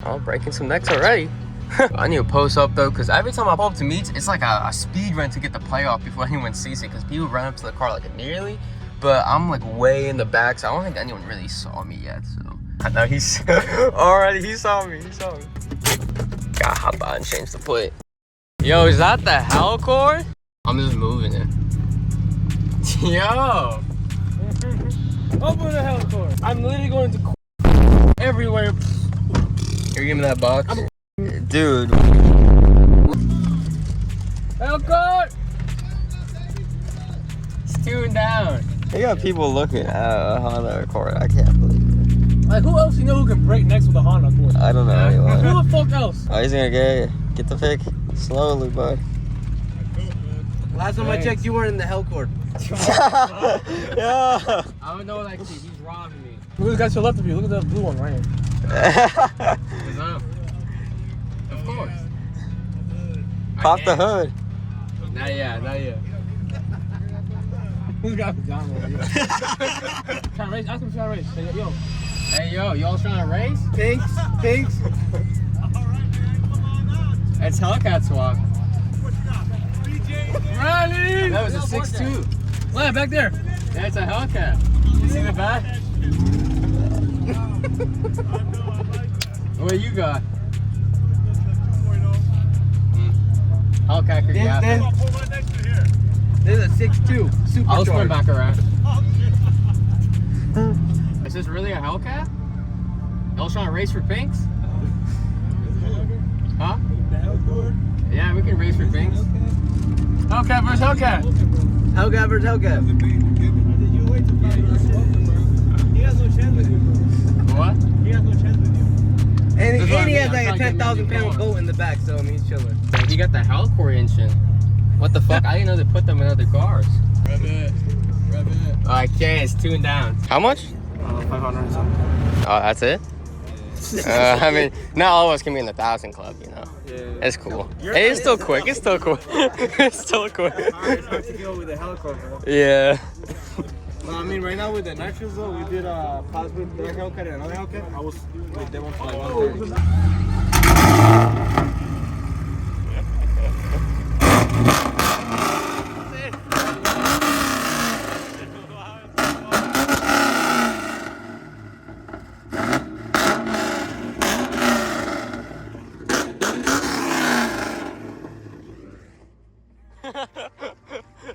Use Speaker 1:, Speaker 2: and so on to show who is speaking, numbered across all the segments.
Speaker 1: Oh, breaking some necks already. I need to post up though, because every time I pull up to meets, it's like a speed run to get the play off before anyone sees it, because people run up to the car like immediately, but I'm like way in the back, so I don't think anyone really saw me yet. So I know he's already, he saw me. Gotta hop out and change the plate. Yo, is that the Hellcord? I'm just moving it. Yo,
Speaker 2: open the Hellcord. I'm literally going to everywhere.
Speaker 1: Here, give me that box. Dude.
Speaker 2: Hellcord!
Speaker 1: It's tuned down. You got people looking at a Honda Accord. I can't believe it.
Speaker 2: Like, who else you know who can break next with a Honda Accord?
Speaker 1: I don't know anyone.
Speaker 2: Who the fuck else?
Speaker 1: Oh, he's gonna get the pick slowly, bud.
Speaker 2: Last time I checked, you weren't in the Hellcord.
Speaker 1: Yeah.
Speaker 2: I don't know that kid. He's robbing me. Look at the guy to the left of you. Look at that blue one right here.
Speaker 1: What's up?
Speaker 2: Of course.
Speaker 1: Pop the hood.
Speaker 2: Not yet. Who's got the John over here? Trying to race? Ask him if trying to race. Say, yo.
Speaker 1: Hey, yo, y'all trying to race?
Speaker 2: Pinks.
Speaker 1: It's Hellcat swap.
Speaker 2: Riley!
Speaker 1: That was a 6.2.
Speaker 2: Look, back there.
Speaker 1: Yeah, it's a Hellcat. You see the back? What you got? Hellcat could get
Speaker 2: There's a 6.2 super.
Speaker 1: I'll spin back around. Is this really a Hellcat? Y'all trying to race for pinks? Huh? Yeah, we can race for pinks.
Speaker 2: Hellcat versus Hellcat. Hellcat versus Hellcat. He has no chance with you, bro.
Speaker 1: What?
Speaker 2: He has no chance with you. And he has like a 10,000 pound boat in the back, so I mean, he's chilling.
Speaker 1: He got the Hellcore engine. What the fuck? I didn't know they put them in other cars.
Speaker 2: Rev it.
Speaker 1: Oh, I can't. It's tuned down. How much?
Speaker 2: 500 or something.
Speaker 1: Oh, that's it? I mean, not all of us can be in the 1,000 club, you know.
Speaker 2: Yeah.
Speaker 1: It's cool. Hey, it's still quick. It's still quick. It's still quick.
Speaker 2: It's hard to go with the Hellcat, bro.
Speaker 1: Yeah.
Speaker 2: Well, I mean, right now with the nitrous though, we did pause with the Hellcat and another Hellcat. I was with them one for like 130.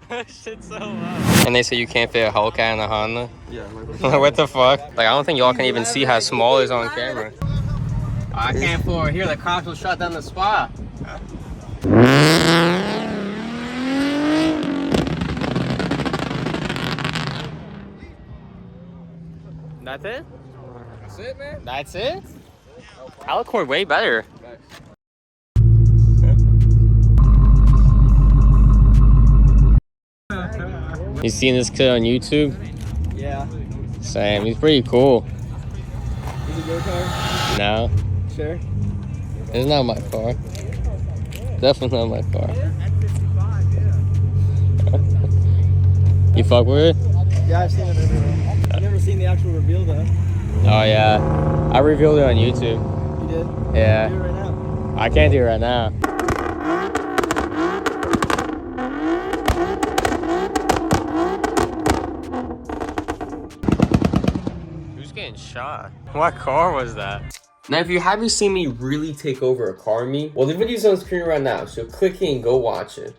Speaker 1: That shit's so loud. And they say you can't fit a Hellcat in a Honda?
Speaker 2: Yeah.
Speaker 1: What the fuck? Like, I don't think y'all can even see how small it is on camera. Oh, I can't pull here. The cops will shut down the spot. That's it?
Speaker 2: That's it, man.
Speaker 1: That's it? Hellcord way better. You seen this kid on YouTube?
Speaker 2: Yeah.
Speaker 1: Same. He's pretty cool.
Speaker 2: Is it your car?
Speaker 1: No,
Speaker 2: Sure.
Speaker 1: it's not my car. Definitely not my car. You fuck with it?
Speaker 2: Yeah, I've seen it everywhere. I've never seen the actual reveal though.
Speaker 1: Oh yeah, I revealed it on YouTube.
Speaker 2: You did?
Speaker 1: Yeah,
Speaker 2: Do it right now.
Speaker 1: I can't do it right now. Who's getting shot? What car was that? Now, if you haven't seen me really take over a car meet, well, the video's on screen right now, so click it and go watch it.